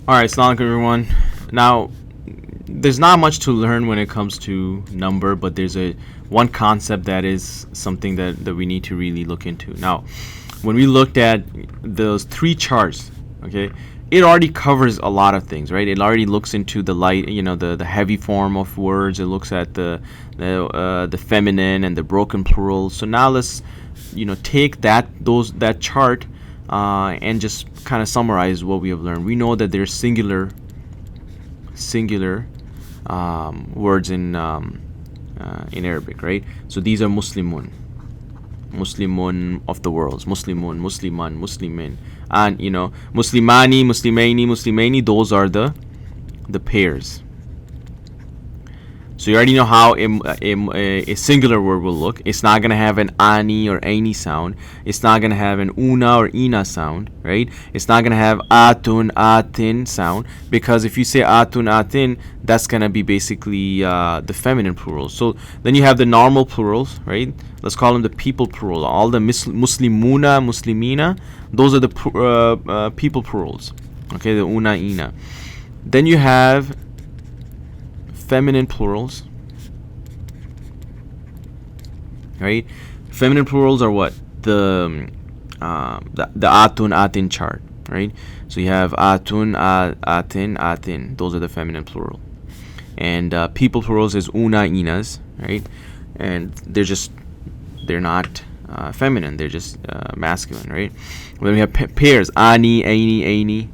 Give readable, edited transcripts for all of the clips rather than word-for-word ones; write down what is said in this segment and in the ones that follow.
All right, assalamu alaikum everyone. Now, there's not much to learn when it comes to number, but there's a one concept that is something that we need to really look into. Now, when we looked at those three charts, okay, it already covers a lot of things, right? It already looks into the light, the heavy form of words. It looks at the feminine and the broken plural. So now let's, take that chart and just kind of summarize what we have learned. We know that there's singular words in Arabic, right? So these are Muslimun of the worlds, Muslimun, Musliman, Muslimin, and Muslimani, Muslimaini, Muslimaini. Those are the pairs. So you already know how a singular word will look. It's not going to have an ani or aini sound. It's not going to have an una or ina sound, right? It's not going to have atun, atin sound, because if you say atun, atin, that's going to be basically the feminine plural. So then you have the normal plurals, right? Let's call them the people plural. All the muslimuna, muslimina, those are the people plurals, okay, the una, ina. Then you have feminine plurals, right? Feminine plurals are what? The atun, atin chart, right? So you have atun, atin, atin. Those are the feminine plural. And people plurals is una, inas, right? And they're not feminine. They're just masculine, right? Then we have pairs, ani, aini, aini.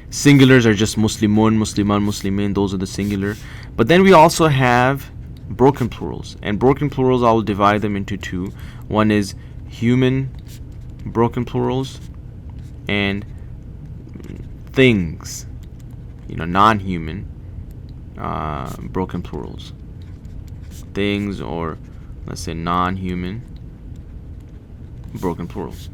Singulars are just muslimun, musliman, muslimin. Those are the singular. But then we also have broken plurals. And broken plurals, I will divide them into two. One is human broken plurals and things, non-human broken plurals. Things, or let's say non-human broken plurals.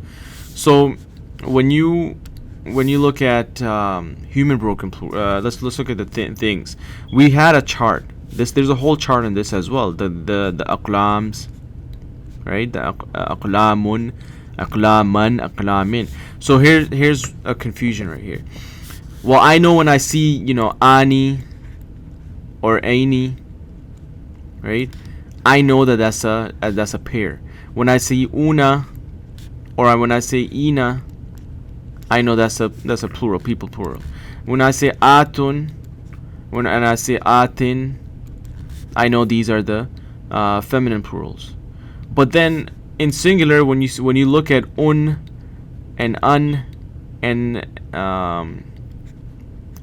So when you look at human broken plural, let's look at the things. We had a chart. There's a whole chart in this as well. The aqlams, right? The aqlamun, aqlaman, aqlamin. So here's a confusion right here. Well, I know when I see ani or aini, right? I know that that's a pair. When I see una, or when I say ina, I know that's a plural, people plural. When I say atun, and I say atin, I know these are the feminine plurals. But then in singular, when you look at un and un and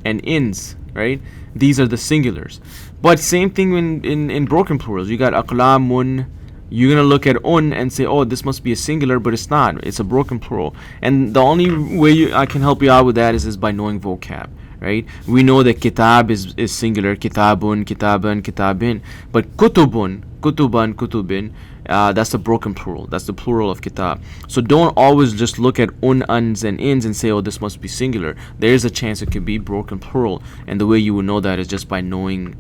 ins, right? These are the singulars. But same thing in broken plurals. You got aqlamun. You're going to look at un and say, oh, this must be a singular, but it's not. It's a broken plural. And the only way I can help you out with that is by knowing vocab, right? We know that kitab is singular, kitabun, kitaban, kitabin. But kutubun, kutuban, kutubin, that's the broken plural. That's the plural of kitab. So don't always just look at uns, and ins and say, oh, this must be singular. There is a chance it could be broken plural. And the way you would know that is just by knowing,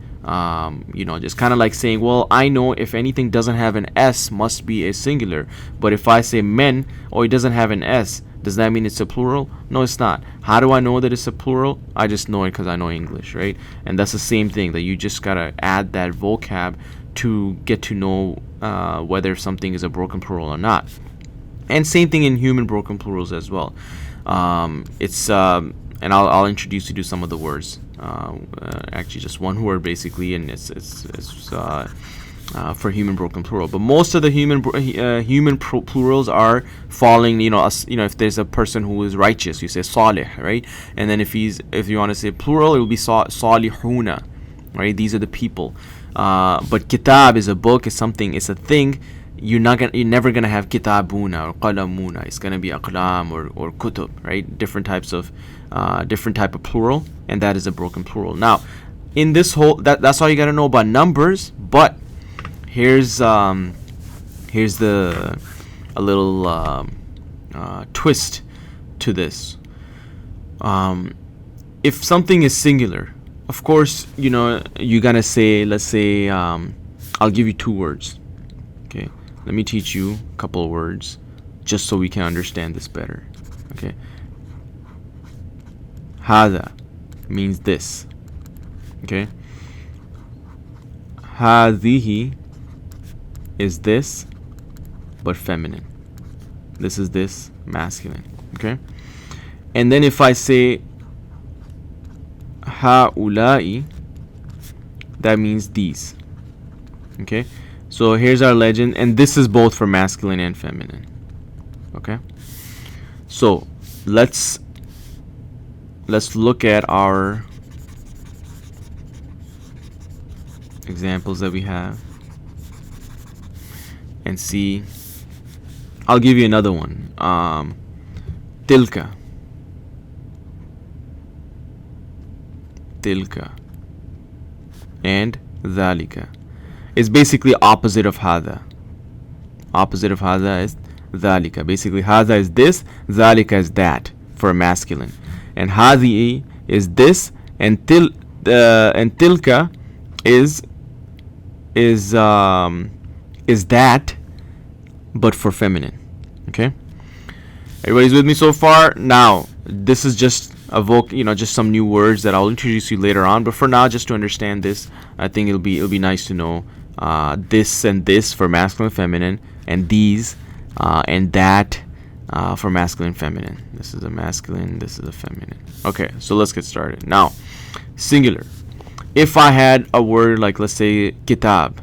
just kind of like saying, well, I know if anything doesn't have an S, must be a singular. But if I say men, or it doesn't have an S, does that mean it's a plural? No, it's not. How do I know that it's a plural? I just know it because I know English, right? And that's the same thing, that you just gotta add that vocab to get to know whether something is a broken plural or not. And same thing in human broken plurals as well. And I'll introduce you to some of the words. Actually, just one word basically, and it's for human broken plural. But most of the human plurals are falling. If there's a person who is righteous, you say salih, right? And then if you want to say plural, it will be salihuna, right? These are the people. But kitab is a book, is something, it's a thing. You're never gonna have kitabuna or qalamuna. It's gonna be aqlam or kutub, right? Different type of plural, and that is a broken plural. Now, in this whole that's all you gotta know about numbers. But here's a little twist to this. If something is singular, of course, you're gonna say, let's say, I'll give you two words. Okay, let me teach you a couple of words just so we can understand this better. Okay, hada, means this. Okay. هذه is this, but feminine. This is this, masculine. Okay. And then if I say هؤلاء, that means these. Okay. So here's our legend, and this is both for masculine and feminine. Okay. So let's look at our examples that we have and see. I'll give you another one. Tilka. And dhalika. It's basically opposite of hada. Opposite of hada is dhalika. Basically, hada is this, dhalika is that for masculine, and hadi is this, and tilka is that, but for feminine. Okay, everybody's with me so far? Now, this is just just some new words that I'll introduce you later on. But for now, just to understand this, I think it'll be nice to know this and this for masculine and feminine, and these and that for masculine and feminine. This is a masculine, this is a feminine. Okay, so let's get started. Now, singular. If I had a word like, let's say, kitab,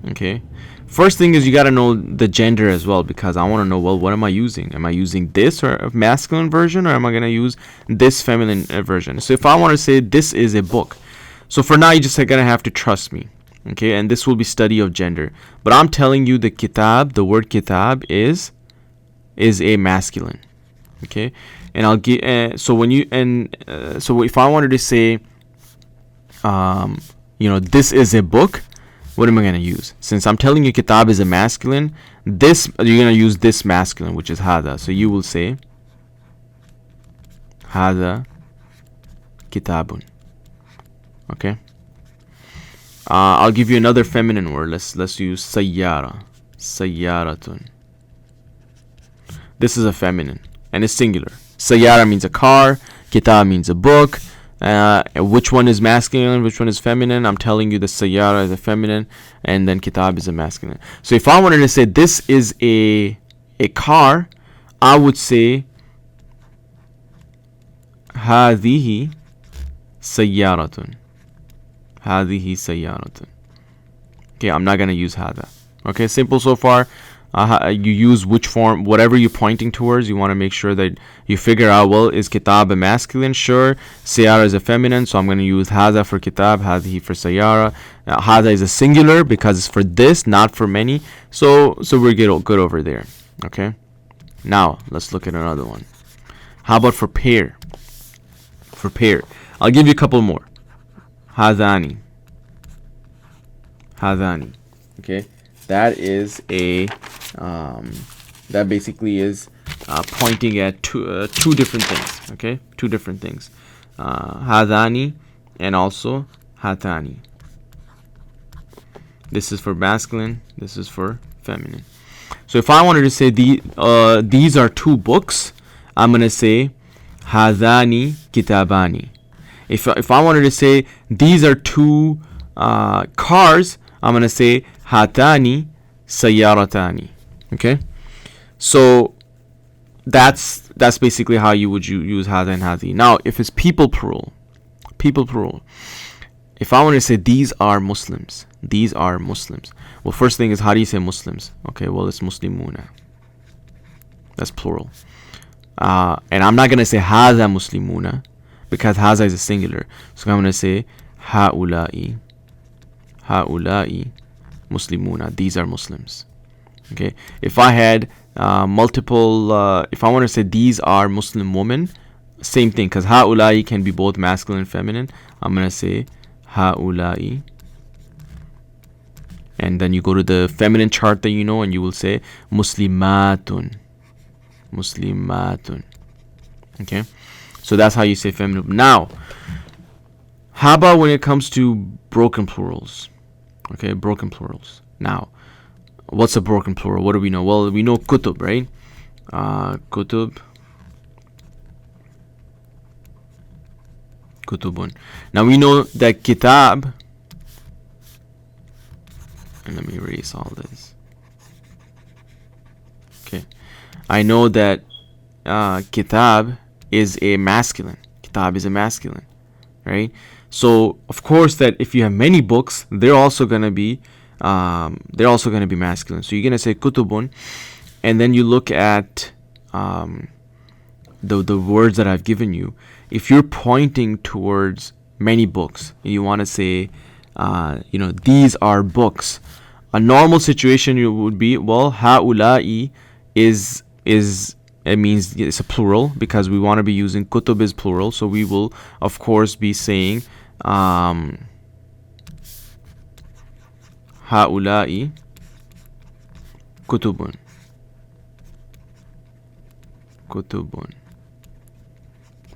okay, first thing is you got to know the gender as well, because I want to know, well, what am I using? Am I using this or a masculine version, or am I going to use this feminine version? So if I want to say this is a book, so for now, you just going to have to trust me, okay? And this will be study of gender. But I'm telling you the kitab, the word kitab is a masculine, okay? And I'll get so when you so if I wanted to say this is a book, what am I going to use? Since I'm telling you kitab is a masculine, this you're going to use this masculine, which is hada. So you will say hada kitabun. Okay. I'll give you another feminine word. Let's use sayyara. Sayyaratun. This is a feminine and it's singular. Sayyara means a car. Kitab means a book. Which one is masculine, which one is feminine? I'm telling you the sayyara is a feminine, and then kitab is a masculine. So if I wanted to say this is a car, I would say هذه سيارة. هذه سيارة. Okay, I'm not gonna use hada. Okay, simple so far. You use which form, whatever you're pointing towards. You want to make sure that you figure out, well, is kitab a masculine? Sure. Sayara is a feminine, so I'm going to use hada for kitab, hadihi for sayara. Hada is a singular because it's for this, not for many. So we're good over there. Okay. Now let's look at another one. How about for pair? For pair, I'll give you a couple more. Hadani. Hadani. Okay. That is that basically is pointing at two different things. Okay, two different things. Hadani and also hatani. This is for masculine. This is for feminine. So if I wanted to say these are two books, I'm gonna say hadani kitabani. If I wanted to say these are two cars, I'm gonna say hatani sayaratani. Okay, so that's basically how you would use hada and hadi. Now, if it's people plural, if I want to say these are Muslims, well, first thing is, how do you say Muslims? Okay, well, it's muslimuna. That's plural. And I'm not gonna say hada muslimuna because hada is a singular. So I'm gonna say haulai muslimuna. These are Muslims. Okay. If I had multiple, if I want to say these are Muslim women, same thing, because haulai can be both masculine and feminine. I'm gonna say haulai, and then you go to the feminine chart that you know, and you will say muslimatun. Okay. So that's how you say feminine. Now, how about when it comes to broken plurals? Okay, broken plurals. Now, what's a broken plural? What do we know? Well, we know kutub, right? Kutub. Kutubun. Now we know that kitab, and let me erase all this. Okay, I know that kitab is a masculine. Kitab is a masculine, right? So of course that if you have many books, they're also gonna be masculine. So you're gonna say kutubun, and then you look at the words that I've given you. If you're pointing towards many books, and you want to say, these are books. A normal situation you would be, well, haula'i is it means it's a plural because we want to be using kutub is plural, so we will of course be saying haula'i kutubun.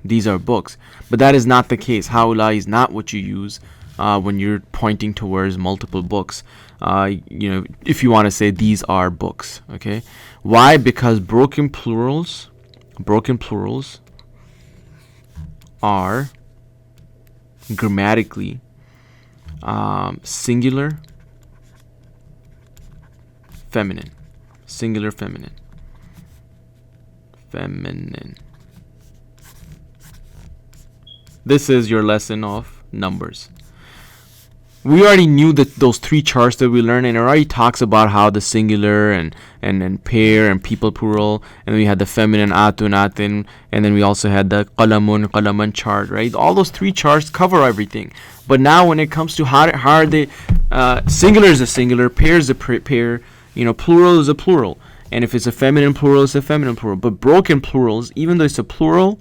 These are books, but that is not the case. Haula'i is not what you use when you're pointing towards multiple books. If you want to say these are books, okay? Why? Because broken plurals are grammatically singular feminine. This is your lesson of numbers. We already knew that those three charts that we learned, and it already talks about how the singular and pair and people plural, and then we had the feminine atun, and then we also had the qalaman chart, right? All those three charts cover everything. But now when it comes to how are they, singular is a singular, pair is a pair, plural is a plural, and if it's a feminine plural, it's a feminine plural. But broken plurals, even though it's a plural,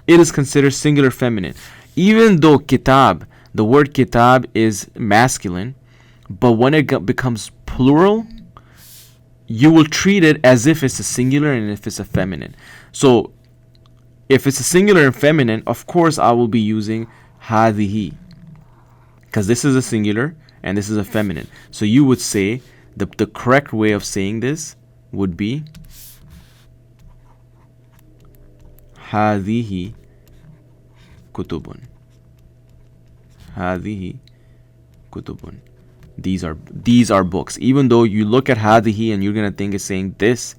it is considered singular feminine. Even though kitab, the word kitab is masculine, but when it becomes plural, you will treat it as if it's a singular and if it's a feminine. So if it's a singular and feminine, of course I will be using hadihi, because this is a singular and this is a feminine. So you would say the correct way of saying this would be hadihi kutubun. Hadihi kutubun. These are books. Even though you look at hadihi and you're gonna think it's saying this,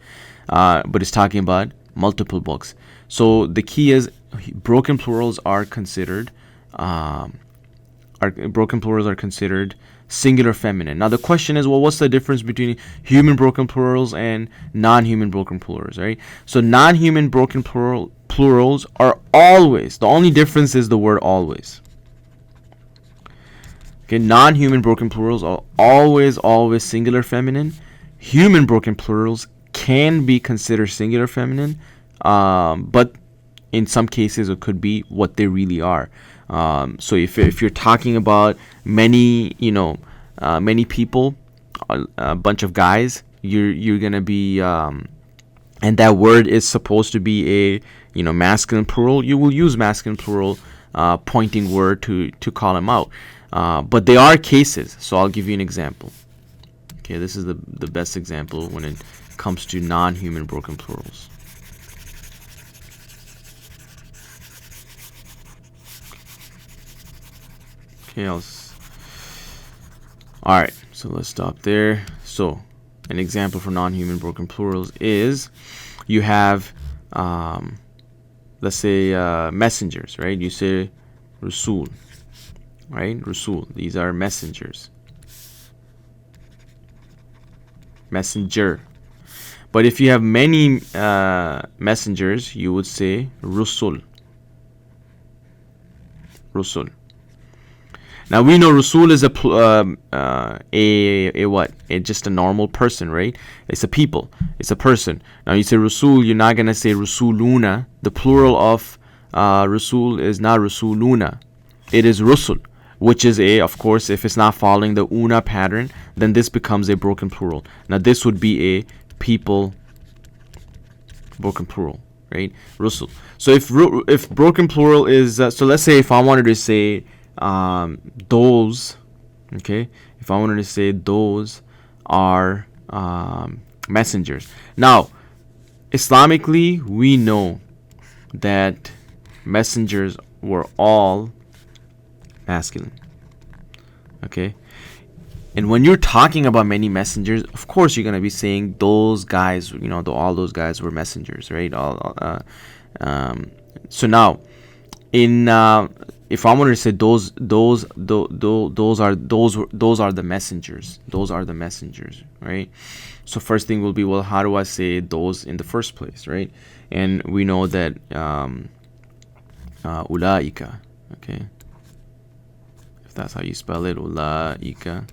but it's talking about multiple books. So the key is broken plurals are considered singular feminine. Now the question is, well, what's the difference between human broken plurals and non-human broken plurals, right? So non-human broken plurals are always, the only difference is the word always. Okay, non-human broken plurals are always singular feminine. Human broken plurals can be considered singular feminine, but in some cases it could be what they really are. So if you're talking about many people, a bunch of guys, you're gonna be and that word is supposed to be a masculine plural, you will use masculine plural pointing word to call them out. But there are cases, so I'll give you an example. Okay, this is the best example when it comes to non-human broken plurals. Okay, alright, so let's stop there. So an example for non-human broken plurals is you have let's say messengers, right? You say Rasul, right? Rasul, these are messengers. Messenger. But if you have many messengers, you would say Rusul. Rusul. Now we know Rasul is just a normal person, right? It's a people. It's a person. Now you say Rasul, you're not gonna say Rasuluna. The plural of Rasul is not Rasuluna. It is Rusul, which is of course, if it's not following the una pattern, then this becomes a broken plural. Now this would be a people broken plural, right? Rusul. So if broken plural is so let's say if I wanted to say those, okay, if I wanted to say those are messengers. Now Islamically we know that messengers were all masculine. Okay. And when you're talking about many messengers, of course you're gonna be saying those guys. All those guys were messengers, right? So now, in if I wanted to say those are the messengers. Those are the messengers, right? So first thing will be, well, how do I say those in the first place, right? And we know that ulaika, okay, if that's how you spell it, ulaika.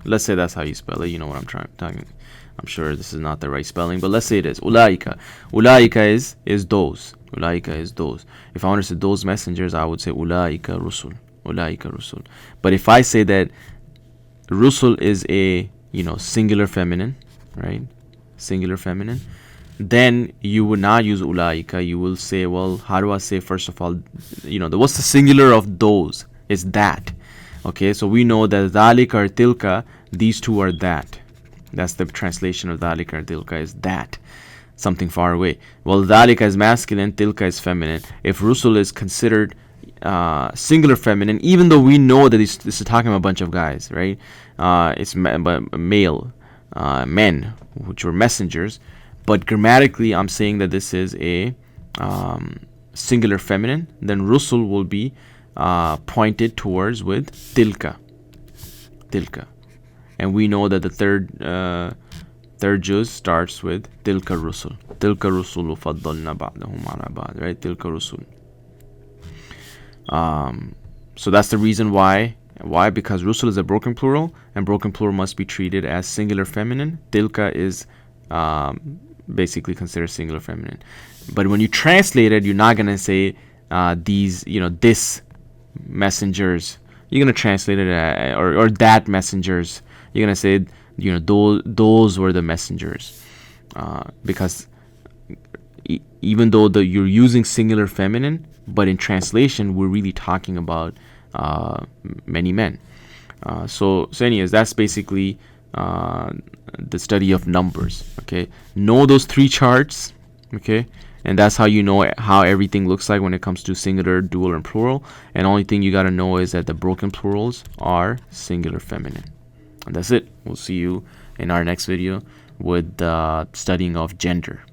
Let's say that's how you spell it. You know what I'm talking. I'm sure this is not the right spelling, but let's say it is. Ulaika. Ulaika is those. Ulaika is those. If I want to say those messengers, I would say ulaika rusul. Ulaika rusul. But if I say that rusul is a singular feminine, right? Singular feminine. Then you would not use ulaika. You will say, well, how do I say, first of all, what's the singular of those? Is that. Okay, so we know that dhalika or tilka, these two are that. That's the translation of dhalika or tilka, is that. Something far away. Well, dhalika is masculine, tilka is feminine. If rusul is considered singular feminine, even though we know that this is talking about a bunch of guys, right? It's male, men, which were messengers. But grammatically, I'm saying that this is a singular feminine. Then rusul will be pointed towards with tilka. And we know that the third juz starts with tilka rusul. Tilka rusulu faddalna ba'dahum ala ba'd, right? Tilka rusul. So that's the reason why. Why? Because rusul is a broken plural, and broken plural must be treated as singular feminine. Tilka is basically considered singular feminine. But when you translate it, you're not gonna say these, this messengers. You're gonna translate it or that messengers. You're gonna say those were the messengers, because even though you're using singular feminine, but in translation we're really talking about many men. So anyways, that's basically the study of numbers. Okay, know those three charts. Okay. And that's how you know how everything looks like when it comes to singular, dual, and plural. And the only thing you got to know is that the broken plurals are singular feminine. And that's it. We'll see you in our next video with the studying of gender.